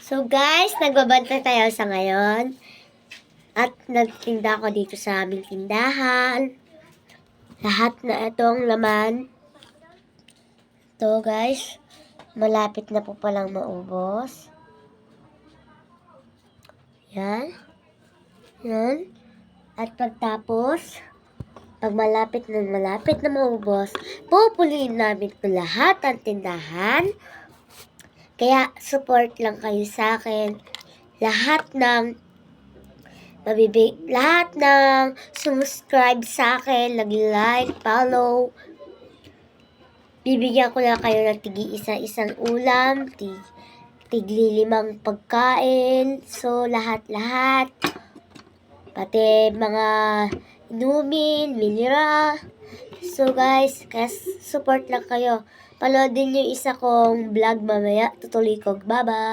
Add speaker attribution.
Speaker 1: So guys, nagbabantay tayo sa ngayon. At nagtinda ako dito sa aming tindahan. Lahat na itong laman. Ito guys, malapit na po palang maubos. Yan. Yan. At pagtapos, pag malapit na maubos, pupuliin namin ito lahat ang tindahan. Kaya support lang kayo sa akin. Lahat ng subscribe sa akin, nag-like, follow. Bibigyan ko na kayo ng isang ulam, tigli-5 pagkain. So lahat. Pati mga inumin, mineral. So guys, kaya support lang kayo. Panoodin niyo isa kong vlog mamaya. Tutuloy ko. Bye-bye!